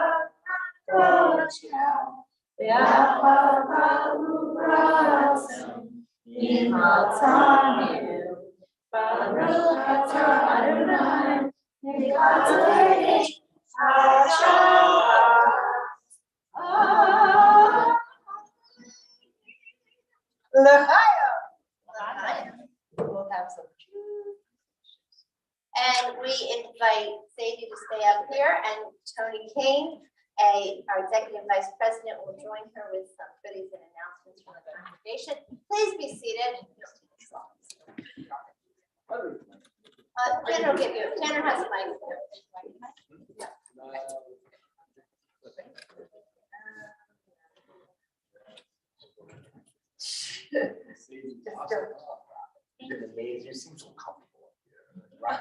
Kodsho, V'Achava U'Ratzon, V'Matanu, Baruch atah Adonai, V'Katei We'll have some. And we invite Sadie to stay up here, and Tony Kane, our executive vice president, will join her with some goodies and announcements from the congregation. Please be seated. Tanner will give you. Tanner has a mic. You seem so comfortable here, right?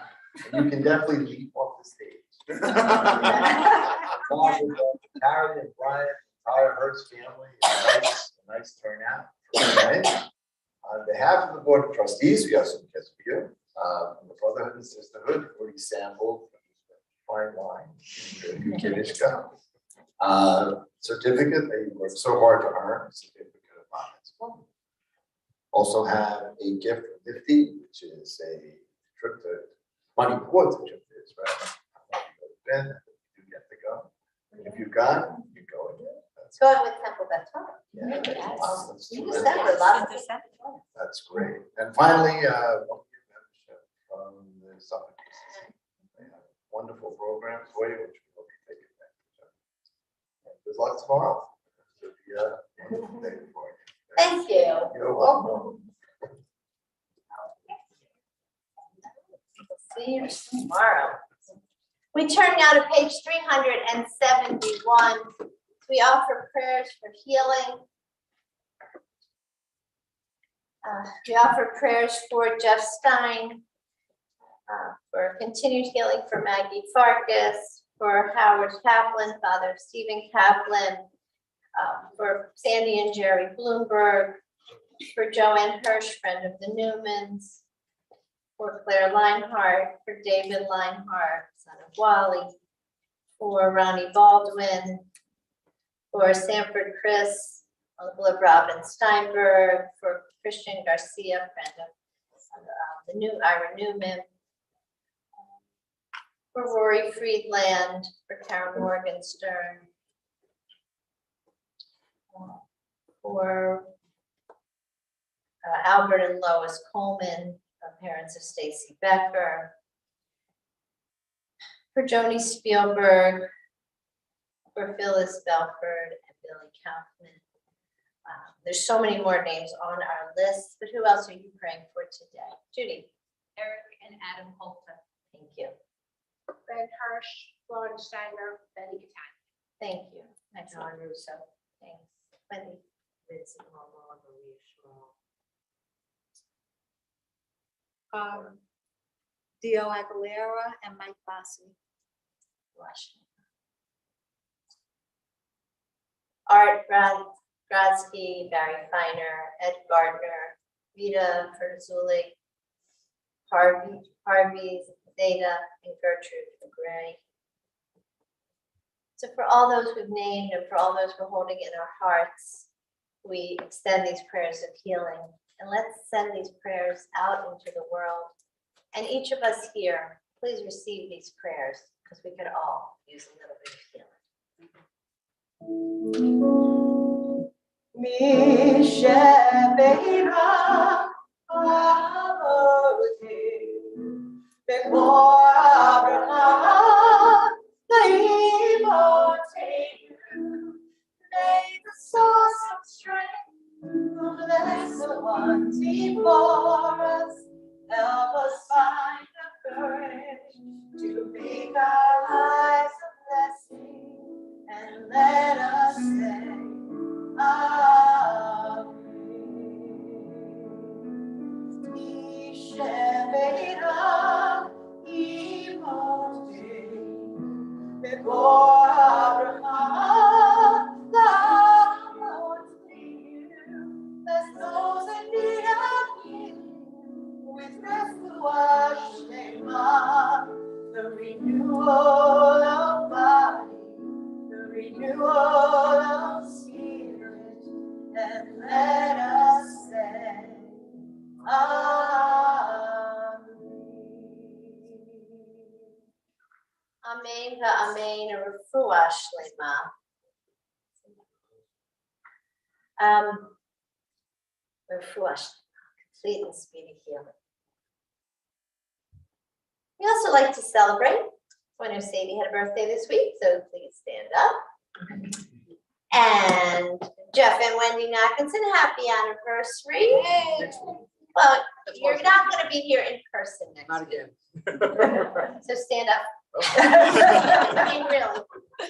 And you can definitely leap off the stage. Karen and Brian, entire Hurst family, a nice turnout. Right? On behalf of the Board of Trustees, we have some gifts for you. From the Brotherhood and Sisterhood, where we sampled fine wine, Kiddush cup. Certificate, they worked so hard to earn, a certificate of honor. Also have a gift from Nifty, which is a trip to money towards the trip is, right? Ben, you get to go. If you've got, you go again. Going with Temple Beth Torah. Yeah, wow, that's In terrific. December, lots of That's great. And finally, one-year membership from the Suffolk Pieces. They have wonderful programs for you, which we hope you take advantage of. And good luck tomorrow. It'll be a wonderful day for you. Thank you. You're welcome. See you tomorrow. We turn now to page 371. We offer prayers for healing. We offer prayers for Jeff Stein, for continued healing for Maggie Farkas, for Howard Kaplan, Father Stephen Kaplan, for Sandy and Jerry Bloomberg, for Joanne Hirsch, friend of the Newmans, for Claire Leinhardt, for David Leinhardt, son of Wally, for Ronnie Baldwin, for Sanford Chris, uncle of Robin Steinberg, for Christian Garcia, friend of the new Ira Newman, for Rory Friedland, for Karen Morgenstern, for Albert and Lois Coleman, parents of Stacy Becker, for Joni Spielberg, for Phyllis Belford and Billy Kaufman. There's so many more names on our list, but who else are you praying for today? Judy. Eric and Adam Holta, Thank you. Ben Hirsch, Lauren Steiner, Betty Catania. Thank you. Excellent. John Russo. Thanks. Wendy. Vincent Momo, Maria Schwal. Dio Aguilera and Mike Bassi. Washington. Art Gradsky, Barry Feiner, Ed Gardner, Rita Ferzulik, Harvey Zeta, and Gertrude Gray. So for all those we've named and for all those we're holding in our hearts, we extend these prayers of healing. And let's send these prayers out into the world. And each of us here, please receive these prayers because we could all use a little bit of healing. May the source of strength bless the ones before us. Help us find the courage to make our lives a blessing, and let us say, Before Abraham, thou Lord, bless those in need of healing, with rest to wash them up, the renewal of body, the renewal of spirit, and let us say, Amen, amen, refuah shlema. Refuah shlema, complete and speedy healing. We also like to celebrate. I know Sadie had a birthday this week, so please stand up. And Jeff and Wendy Knockinson, happy anniversary. Well, you're not going to be here in person next Not week. again. So stand up. I mean, really.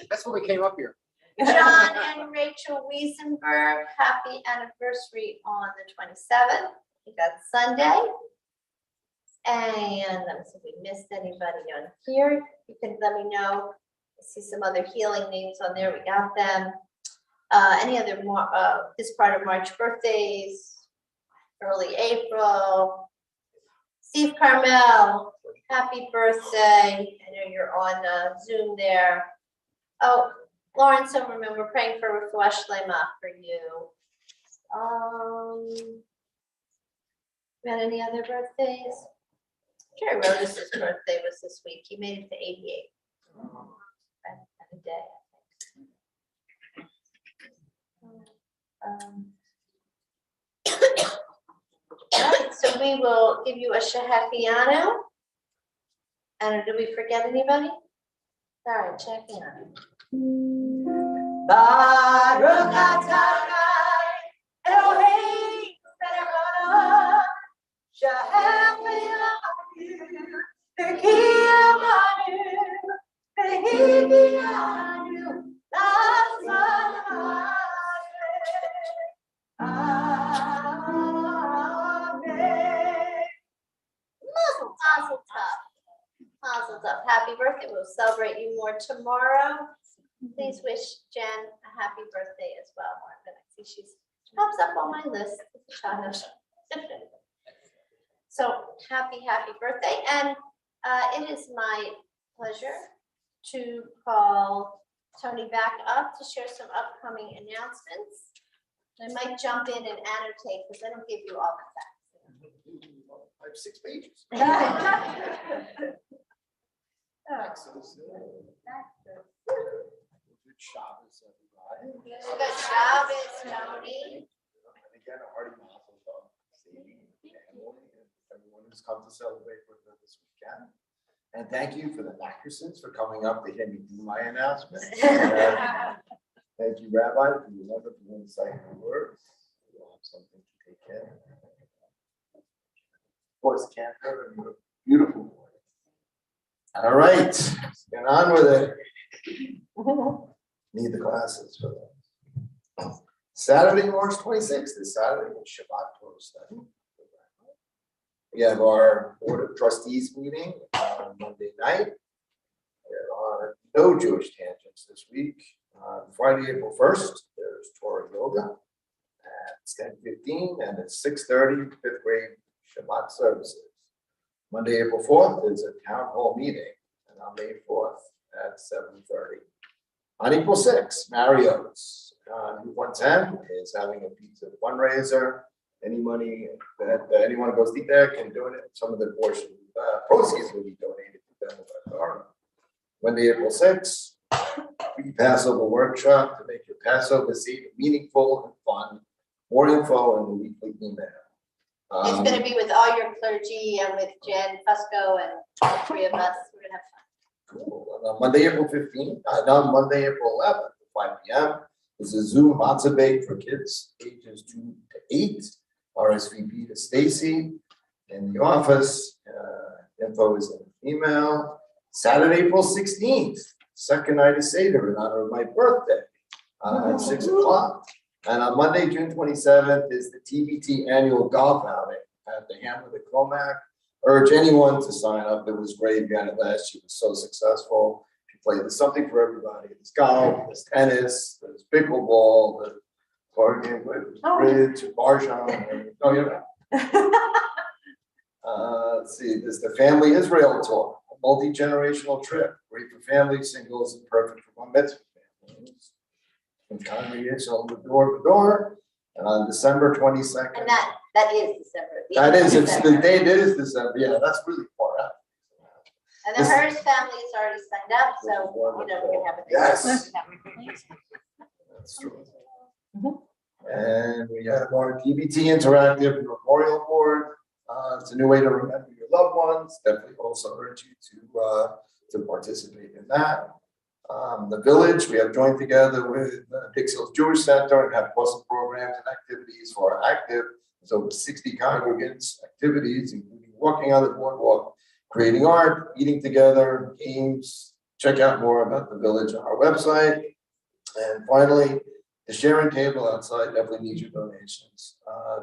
That's when we came up here. John and Rachel Wiesenberg, happy anniversary on the 27th. I think that's Sunday. And let me see if we missed anybody on here. You can let me know. I see some other healing names on there. We got them. Any other more this part of March birthdays, early April. Steve Carmel, happy birthday. I know you're on Zoom there. Oh, Lauren Silverman, we're praying for refuah shlema for you. Got any other birthdays? Jerry Rhodes's birthday was this week. He made it to 88. And a day, I think. All right, so we will give you a Shehechianu. And did we forget anybody? All right, Shehechianu. Baruch Adonai Elohim Melech Shehechianu V'kiyamanu V'hikianu L'Azmananu. Amen. Mazel tov. Mazel tov. Happy birthday. We'll celebrate you more tomorrow. Please wish Jen a happy birthday as well. I see she's pops up on my list. So happy birthday. And it is my pleasure to call Tony back up to share some upcoming announcements. I might jump in and annotate because I don't give you all the facts. I have 6 pages. Good Shabbos, everybody. Good Shabbos, Tony. And again, a hearty mazel tov, Sadie, family, and everyone who's come to celebrate with us this weekend. And thank you for the Mackersons for coming up to hear me do my announcement. Thank you, Rabbi, for your wonderful insightful words. You'll have something to take in. Of course, Cantor, and your beautiful voice. All right, let's get on with it. Need the glasses for that. Saturday, March 26th is Saturday, Shabbat Torah study. We have our Board of Trustees meeting on Monday night. There are no Jewish tangents this week. Friday, April 1st, there's Torah Yoga at 10:15 and at 6:30, 5th grade Shabbat Services. Monday, April 4th is a town hall meeting, and on May 4th at 7:30. On April 6th, Marriott's Route 110 is having a pizza fundraiser. Any money that anyone goes to eat there can donate. Some of the portion proceeds will be donated to them. Monday, April 6th, free Passover workshop to make your Passover season meaningful and fun. More info in the weekly email. It's going to be with all your clergy and with Jen Fusco and all 3 of us. We're going to have fun. Cool. And on Monday, April 15th, on Monday, April 11th, at 5 p.m. is a Zoom matzah bake for kids ages 2 to 8. RSVP to Stacy in the office. Info is in the email. Saturday, April 16th, second night of Seder in honor of my birthday at 6 o'clock. And on Monday, June 27th is the TBT annual golf outing at the Hamlet of Comac. Urge anyone to sign up. It was great. We had it last year. It was so successful. You play, there's something for everybody. There's golf, there's tennis, there's pickleball, there's card game, bridge, barjam. Oh, yeah. Let's see. There's the Family Israel Tour, a multi-generational trip. Great for families, singles, and perfect for bar mitzvah families. And congregation on the door. And on December 22nd. And that is December. That is, it's the date is December. Yeah, that's really far out. And the Hurst family is already signed up, so we're gonna have a big. Yes. That's true. And we have our TBT Interactive Memorial Board. It's a new way to remember your loved ones. Definitely also urge you to participate in that. The village, we have joined together with Dix Hills Jewish Center and have awesome programs and activities for our active. There's over 60 congregants activities, including walking on the boardwalk, creating art, eating together, games. Check out more about the village on our website. And finally, the sharing table outside definitely needs your donations.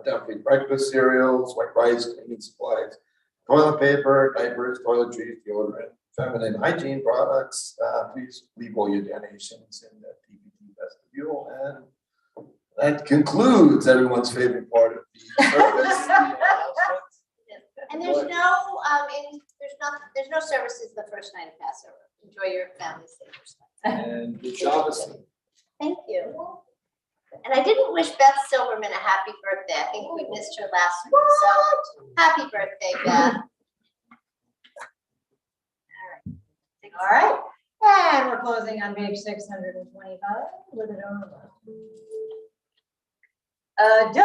Definitely breakfast cereals, white rice, cleaning supplies, toilet paper, diapers, toiletries, deodorant, feminine hygiene products. Please leave all your donations in the TBT vestibule. And that concludes everyone's favorite part of the service. And there's no services the first night of Passover. Enjoy your family stay. And good job. Thank you. And I didn't wish Beth Silverman a happy birthday. I think we missed her last week. So happy birthday, Beth. All right, and we're closing on page 625 with it over. Adonai,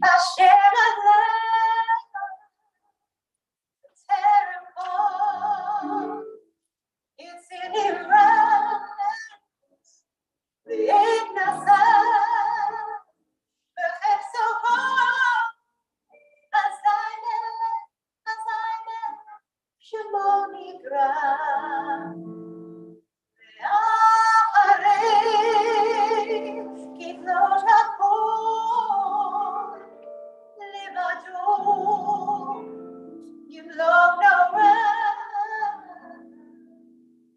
Hashem Adonai, it's in Iran, the Ignasa, the Hexophon, Azayne, Shemoni Gram, the Kiflot HaKol, Livado, Yimlok Noram,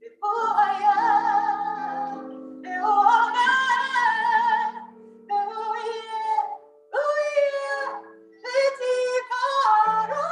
Behoya, Behoya, Behoya, Behoya, Betifaro.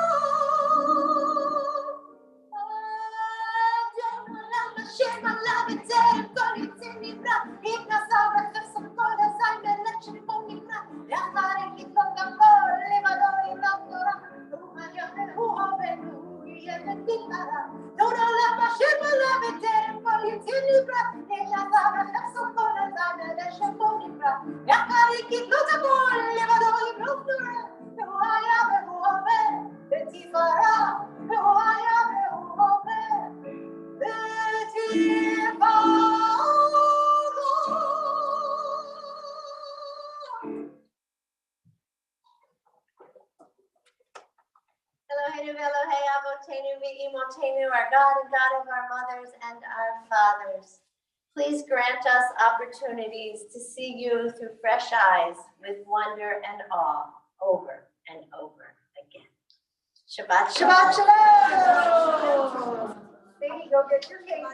Shema la v'ter kol yitzimra, iknasar v'chesed kol hazay melech shemonimra, yachar ikitol kol levado imam Torah, u'mayachet hu'avenu yemetikara. Don't allow Shema la v'ter kol yitzimra, iknasar v'chesed kol hazay melech shemonimra, yachar ikitol kol levado imam Torah, u'haya ve'hu'aven betifara, u'haya ve'hu'aven. Eloheinu Elohei Avotenu V'imotenu, our God and God of our mothers and our fathers. Please grant us opportunities to see you through fresh eyes with wonder and awe over and over again. Shabbat Shabbat Shalom. Shalom. Baby, go get your cake.